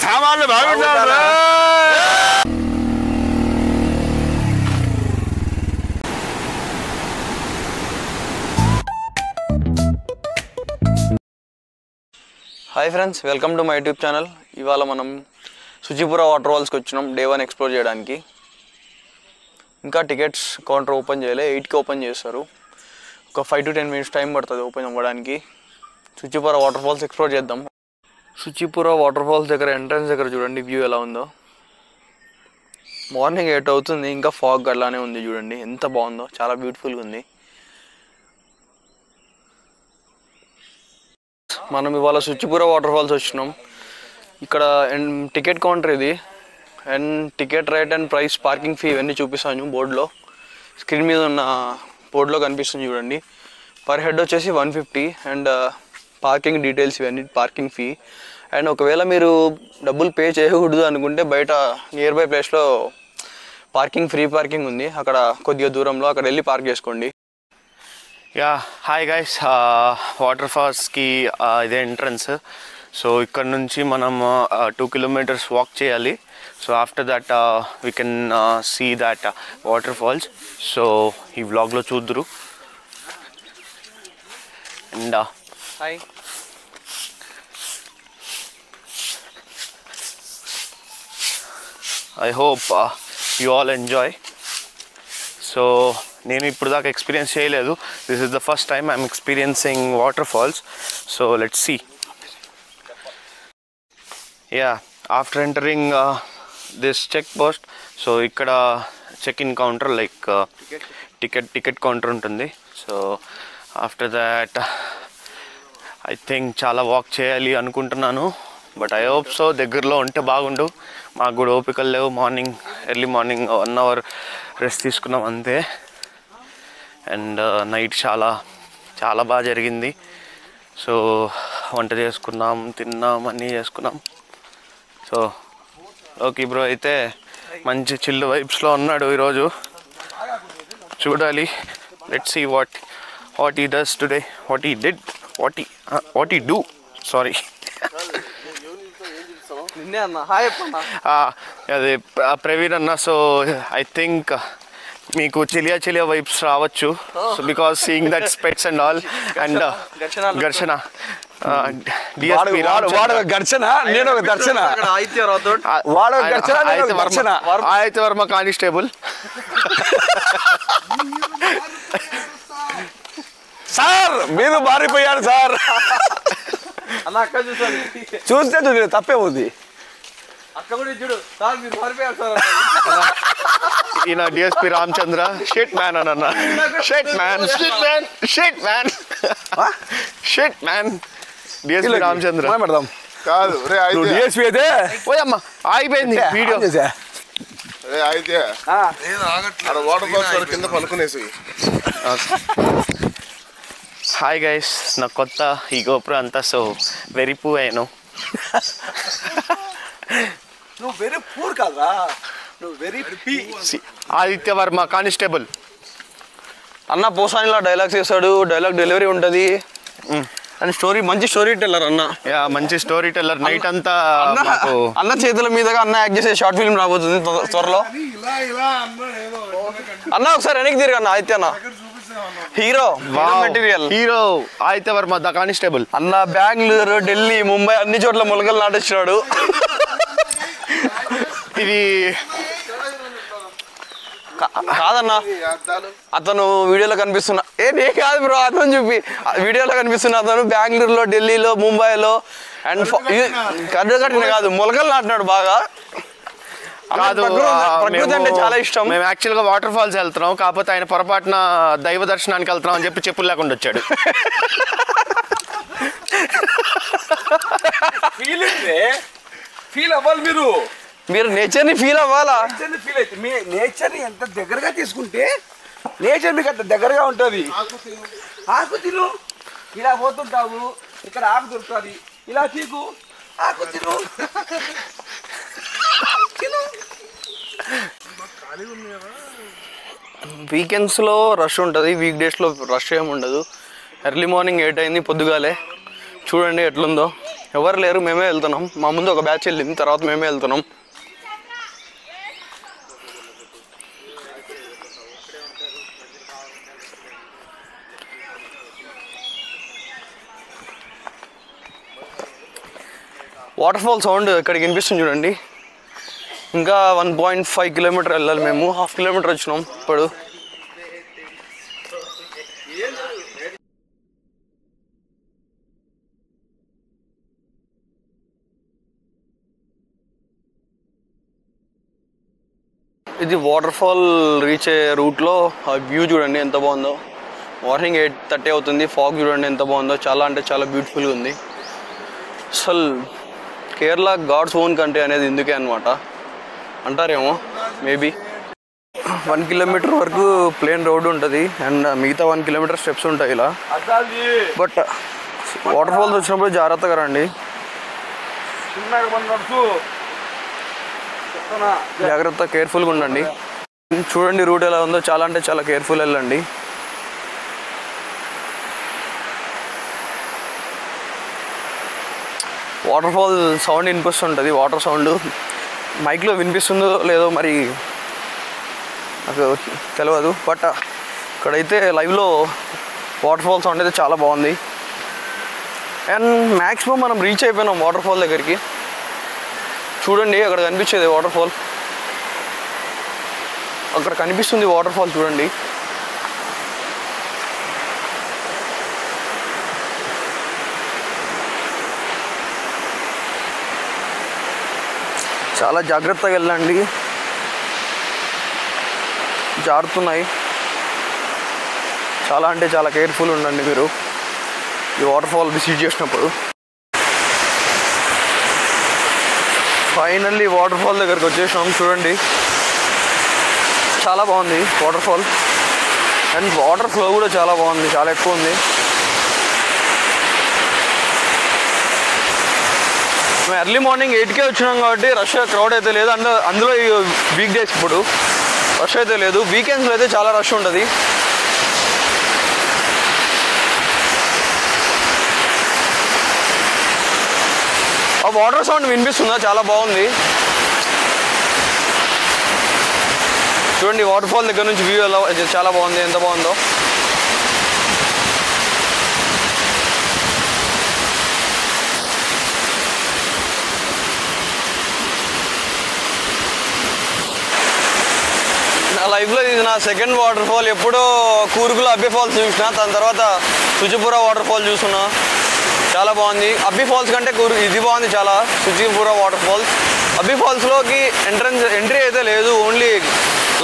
సామాన్లు బాగుంటారా? Hi friends, welcome to my YouTube channel. ఇవాళ మనం సుచిపుర వాటర్ ఫాల్స్కి వచ్చినాం డే 1 ఎక్స్ప్లోర్ చేయడానికి. ఇంకా టికెట్స్ కౌంటర్ ఓపెన్ చేయలే, 8కి ఓపెన్ చేస్తారు. ఒక 5 to 10 minutes టైం పడుతుంది ఓపెన్ అవ్వడానికి. సుచిపుర వాటర్ ఫాల్స్ ఎక్స్ప్లోర్ చేద్దాం. సుచిపుర వాటర్ ఫాల్స్ దగ్గర ఎంట్రన్స్ దగ్గర చూడండి వ్యూ ఎలా ఉందో. మార్నింగ్ 8 అవుతుంది, ఇంకా ఫాగ్ అలానే ఉంది. చూడండి ఎంత బాగుందో, చాలా బ్యూటిఫుల్గా ఉంది. మనం ఇవాళ సుచిపుర వాటర్ ఫాల్స్ వచ్చినాం. ఇక్కడ టికెట్ కౌంటర్ ఇది. And ticket rate and price, parking fee ఇవన్నీ చూపిస్తాను బోర్డులో. స్క్రీన్ మీద ఉన్న బోర్డులో కనిపిస్తుంది చూడండి. పర్ హెడ్ వచ్చేసి 150. అండ్ పార్కింగ్ డీటెయిల్స్ ఇవన్నీ, పార్కింగ్ ఫీ. అండ్ ఒకవేళ మీరు డబ్బులు పే చేయకూడదు అనుకుంటే బయట నియర్ బై ప్లేస్లో పార్కింగ్, ఫ్రీ పార్కింగ్ ఉంది. అక్కడ కొద్దిగా దూరంలో అక్కడ వెళ్ళి పార్క్ చేసుకోండి. యా హాయ్ గైస్, వాటర్ ఫాల్స్కి ఇదే ఎంట్రన్స్. సో ఇక్కడ నుంచి మనం 2 kilometers వాక్ చేయాలి. So after that we can see that waterfalls. So ఈ వ్లాగ్లో చూద్దురు. And hi, I hope you all enjoy. So నేను ఇప్పుడు దాకా ఎక్స్పీరియన్స్ చేయలేదు. This is the first time I'm experiencing waterfalls. So let's see. Yeah after entering this check post, so ఇక్కడ check in counter, like ticket counter ఉంటుంది. So after that I think చాలా walk చేయాలి అనుకుంటున్నాను. But I hope so. దగ్గరలో ఉంటే బాగుండు. మాకు కూడా ఓపికలు లేవు. ఎర్లీ మార్నింగ్ 1 hour రెస్ట్ తీసుకున్నాం అంతే. అండ్ నైట్ చాలా బాగా జరిగింది. సో వంట చేసుకున్నాం, తిన్నాం, అన్నీ చేసుకున్నాం. సో ఓకే బ్రో అయితే మంచి చిల్లు వైబ్స్లో ఉన్నాడు ఈరోజు. చూడాలి. Let's see what he does today, what he did, what he do. Sorry, నిన్నే అన్న హాయ్ అన్న. అదే ప్రవీణ్ అన్న. సో ఐ థింక్ మీకు చిలియా వైబ్స్ రావచ్చు. So because seeing that specs and all. And ఘర్షణ ఘర్షణ, నేను ఒక దర్శన. ఆదిత్య వర్మ కానిస్టేబుల్. సార్ మీరు మారిపోయారు సార్. అన్న అక్క చూసాను, చూస్తే తప్పే ఉంది. అక్క కూడా చూడు సార్, మీరు మారిపోయారు సార్. ఈయన డిఎస్పి రామచంద్ర. షిట్ మ్యాన్ అన్న. షిట్ మ్యాన్ డిఎస్పి రామచంద్ర పెడదాం కాదు రే. డిఎస్పీ అయితే ఓయమ్మ ఆగిపోయింది వీడియో. అయితే వాటర్ ఫాల్స్ కింద పలుకునేసి. హాయ్ గైస్, నా కొత్త ఈ గోపురం అంతా. సో వెరీ పూ అయ్యాను. నువ్వు వెరీ పూర్ కాదా, నువ్వు వెరీ ఆదిత్య వర్మ కానిస్టేబుల్ అన్న. పోసానిలా డైలాగ్స్ చేస్తాడు, డైలాగ్ డెలివరీ ఉంటుంది. అండ్ మంచి స్టోరీ టెల్లర్ అన్న. యా మంచి స్టోరీ టెల్లర్. నైట్ అంతా అన్న చేతుల మీదుగా అన్న యాక్ట్ చేసే షార్ట్ ఫిల్మ్ రాబోతుంది త్వరలో. అన్న ఒకసారి వెనక్కి తిరిగి అన్న. ఆదిత్య అన్న hero material. Hero Aditya Varma the constable అన్న. బెంగళూరు, ఢిల్లీ, ముంబై అన్ని చోట్ల మొలకలు నాటించినాడు. ఇది కాదన్నా, అతను వీడియోలో కనిపిస్తున్నా. నే కాదు బ్రో, అతను చూపి వీడియోలో కనిపిస్తున్నా. అతను బెంగళూరులో, ఢిల్లీలో, ముంబైలో అండ్ కట్టిన కాదు మొలకలు నాటినాడు బాగా. కాదు, ప్రకృతి అంటే చాలా ఇష్టం. మేము యాక్చువల్గా వాటర్ ఫాల్స్ వెళ్తున్నాం, కాకపోతే ఆయన పొరపాటున దైవ దర్శనానికి వెళ్తున్నాం అని చెప్పి చెప్పులు లేకుండా వచ్చాడు. ఫీల్ అవ్వాలి మీరు నేచర్ని ఫీల్ అవ్వాలా? ఫీల్ అయితే మీ నేచర్ని ఎంత దగ్గరగా తీసుకుంటే నేచర్ మీకు అంత దగ్గరగా ఉంటుంది. ఆకు తిను, ఇలా పోతుంటావు, ఇక్కడ ఆకు దొరుకుతుంది, ఇలా చీకు ఆకు తిను. వీకెండ్స్లో రష్ ఉంటుంది, వీక్ డేస్లో రష్ ఏమి ఉండదు. ఎర్లీ మార్నింగ్ 8 అయింది పొద్దుగాలే. చూడండి ఎట్లుందో. ఎవరు లేరు, మేమే వెళ్తున్నాం. మా ముందు ఒక బ్యాచ్ వెళ్ళింది, తర్వాత మేమే వెళ్తున్నాం. వాటర్ ఫాల్ సౌండ్ ఇక్కడికి వినిపిస్తుంది చూడండి. ఇంకా 1.5 కిలోమీటర్ వెళ్ళాలి మేము. 1/2 కిలోమీటర్ వచ్చినాం ఇప్పుడు. ఇది వాటర్ ఫాల్ రీచ్ అయ్యే రూట్లో ఆ వ్యూ చూడండి ఎంత బాగుందో. మార్నింగ్ 8:30 అవుతుంది. ఫాగ్ చూడండి ఎంత బాగుందో. చాలా అంటే చాలా బ్యూటిఫుల్గా ఉంది. అసలు కేరళ గాడ్స్ ఓన్ కంట్రీ అనేది ఇందుకే అనమాట అంటారేమో మేబీ. 1 కిలోమీటర్ వరకు ప్లేన్ రోడ్ ఉంటుంది అండ్ మిగతా 1 కిలోమీటర్ స్టెప్స్ ఉంటాయి ఇలా. బట్ వాటర్ ఫాల్స్ వచ్చినప్పుడు జాగ్రత్తగా రండి, జాగ్రత్త కేర్ఫుల్గా ఉండండి. చూడండి రూట్ ఎలా ఉందో, చాలా అంటే చాలా కేర్ఫుల్ వెళ్ళండి. వాటర్ ఫాల్ సౌండ్ వినిపిస్తుంటుంది, వాటర్ సౌండ్ మైక్లో వినిపిస్తుందో లేదో మరి నాకు తెలియదు. బట్ ఇక్కడైతే లైవ్లో వాటర్ ఫాల్ సౌండ్ అయితే చాలా బాగుంది. అండ్ మ్యాక్సిమం మనం రీచ్ అయిపోయినాం వాటర్ ఫాల్ దగ్గరికి. చూడండి అక్కడ కనిపించేది వాటర్ ఫాల్, అక్కడ కనిపిస్తుంది వాటర్ ఫాల్ చూడండి. చాలా జాగ్రత్తగా వెళ్ళండి, జారుతున్నాయి. చాలా అంటే చాలా కేర్ఫుల్ ఉండండి మీరు ఈ వాటర్ ఫాల్ విజిట్ చేసినప్పుడు. ఫైనల్లీ వాటర్ ఫాల్ దగ్గరికి వచ్చేసినాం. చూడండి చాలా బాగుంది water fall and water flow కూడా చాలా బాగుంది, చాలా ఎక్కువ ఉంది. మేము ఎర్లీ మార్నింగ్ 8కే వచ్చినాం కాబట్టి రష్ క్రౌడ్ అయితే లేదు. అందులో ఈ వీక్ డేస్ ఇప్పుడు రష్ అయితే లేదు. వీకెండ్స్లో అయితే చాలా రష్ ఉంటుంది. ఆ వాటర్ సౌండ్ వినిపిస్తుందా? చాలా బాగుంది. చూడండి వాటర్ ఫాల్ దగ్గర నుంచి వ్యూ ఎలా చాలా బాగుంది, ఎంత బాగుందో. నా లైఫ్లో ఇది నా సెకండ్ వాటర్ ఫాల్. ఎప్పుడో కూర్గులో అబ్బి ఫాల్స్ చూసిన, దాని తర్వాత సుచిపుర వాటర్ ఫాల్ చూసుకున్నా. చాలా బాగుంది. అబ్బి ఫాల్స్ కంటే ఇది బాగుంది చాలా, సుచిపుర వాటర్ ఫాల్స్. అబ్బి ఫాల్స్లోకి ఎంట్రీ అయితే లేదు, ఓన్లీ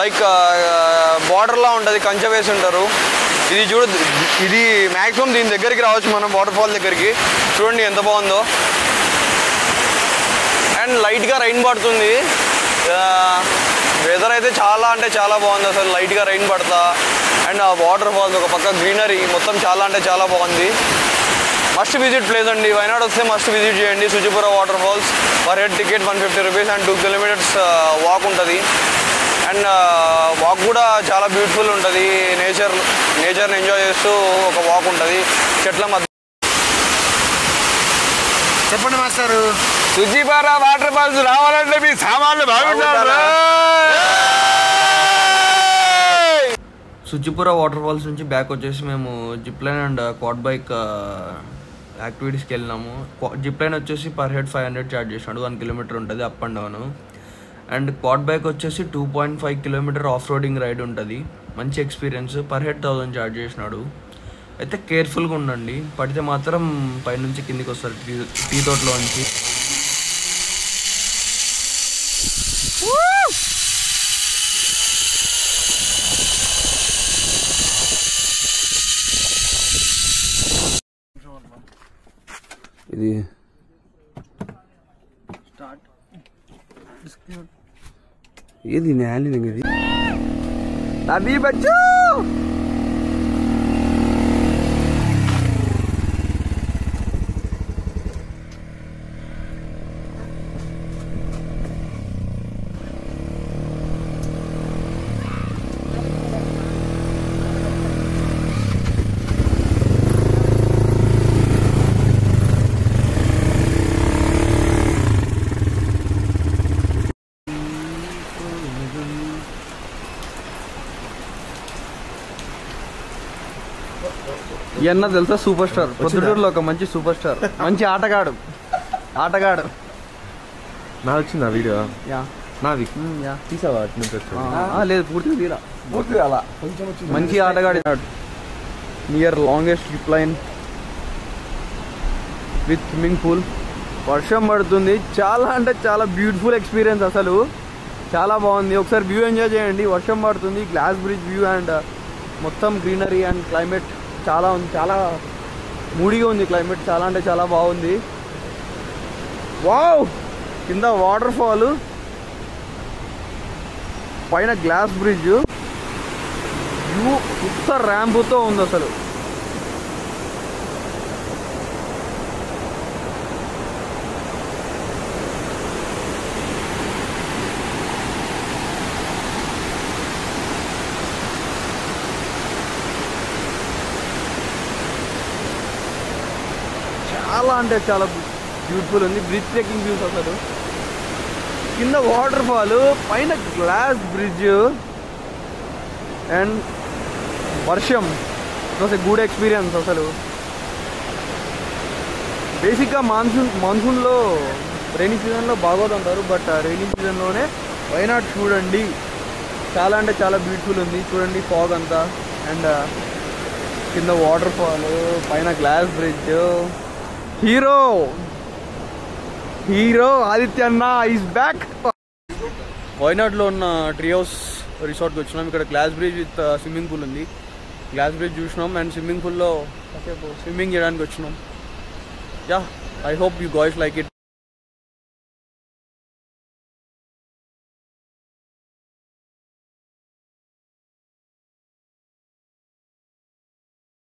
లైక్ బార్డర్లా ఉంటుంది, కంచె వేసి ఉంటారు. ఇది ఇది మ్యాక్సిమం దీని దగ్గరికి రావచ్చు మనం వాటర్ ఫాల్ దగ్గరికి. చూడండి ఎంత బాగుందో. అండ్ లైట్గా రైన్ పడుతుంది. వెదర్ అయితే చాలా అంటే చాలా బాగుంది అసలు, లైట్గా రైన్ పడతా. అండ్ ఆ వాటర్ ఫాల్స్ ఒక పక్క గ్రీనరీ మొత్తం చాలా అంటే చాలా బాగుంది. మస్ట్ విజిట్ ప్లేస్ అండి. వైనాడ్ వస్తే మస్ట్ విజిట్ చేయండి Suchipura waterfalls. Per head ticket 150 rupees and 2 kilometres walk ఉంటుంది. అండ్ వాక్ కూడా చాలా బ్యూటిఫుల్ ఉంటుంది. నేచర్ని ఎంజాయ్ చేస్తూ ఒక వాక్ ఉంటుంది చెట్ల మధ్య. చెప్పండి మాస్టారు. సుచిపుర వాటర్ ఫాల్స్ రావాలంటే మీ సామాన్లు బాగుంటారు. సుచిపుర వాటర్ ఫాల్స్ నుంచి బ్యాక్ వచ్చేసి మేము zip line and quad bike యాక్టివిటీస్కి వెళ్ళినాము. జిప్ లైన్ వచ్చేసి పర్ హెడ్ 500 ఛార్జ్ చేసినాడు. 1 కిలోమీటర్ ఉంటుంది up and down. And quad bike వచ్చేసి 2.5 కిలోమీటర్ ఆఫ్ రోడింగ్ రైడ్ ఉంటుంది. మంచి ఎక్స్పీరియన్స్. పర్ హెడ్ 1000 ఛార్జ్ చేసినాడు. అయితే కేర్ఫుల్గా ఉండండి, పడితే మాత్రం పైనుంచి కిందికి వస్తారు టీ తోటలో నుంచి. ఇది ఏది నేలి ఇది నబీ బచ్చూ ఇవన్న తెలుసా సూపర్ స్టార్ పొద్దుటూరులో ఒక మంచి సూపర్ స్టార్ మంచి ఆటగాడు నా వచ్చిందా వీడియో యా నాది యా తీసావా లేదు పూర్తిగా తీరా పూర్తిగా అలా మంచి ఆటగాడు near longest zip line with swimming pool. వర్షం పడుతుంది, చాలా అంటే చాలా బ్యూటిఫుల్ ఎక్స్పీరియన్స్, అసలు చాలా బాగుంది. ఒకసారి వ్యూ ఎంజాయ్ చేయండి. వర్షం పడుతుంది, గ్లాస్ బ్రిడ్జ్ వ్యూ అండ్ మొత్తం గ్రీనరీ అండ్ క్లైమేట్ చాలా ఉంది, చాలా మూడీగా ఉంది క్లైమేట్, చాలా అంటే చాలా బాగుంది. వావ్, కింద వాటర్ ఫాల్, పైన గ్లాస్ బ్రిడ్జ్, వ్యూ ఉత్త ర్యాంపుతో ఉంది అసలు. చాలా అంటే చాలా బ్యూటిఫుల్ ఉంది, బ్రిడ్జ్ టేకింగ్ వ్యూస్ అసలు. కింద వాటర్ ఫాల్, పైన గ్లాస్ బ్రిడ్జ్ అండ్ వర్షం. It was a good experience అసలు. బేసిక్గా మాన్సూన్లో రైనీ సీజన్లో బాగోదంటారు, బట్ రైనీ సీజన్లోనే వైనాడ్ చూడండి, చాలా అంటే చాలా బ్యూటిఫుల్ ఉంది. చూడండి ఫాగ్ అంతా అండ్ కింద వాటర్ ఫాల్, పైన గ్లాస్ బ్రిడ్జ్. హీరో ఆదిత్యన్న ఈజ్ బ్యాక్. వైనాడ్లో ఉన్న ట్రీ హౌస్ రిసార్ట్కి వచ్చినాం. ఇక్కడ glass bridge with swimming pool ఉంది. గ్లాస్ బ్రిడ్జ్ చూసినాం అండ్ స్విమ్మింగ్ పూల్లో కాసేపు స్విమ్మింగ్ చేయడానికి వచ్చినాం. Yeah, I hope you guys like it.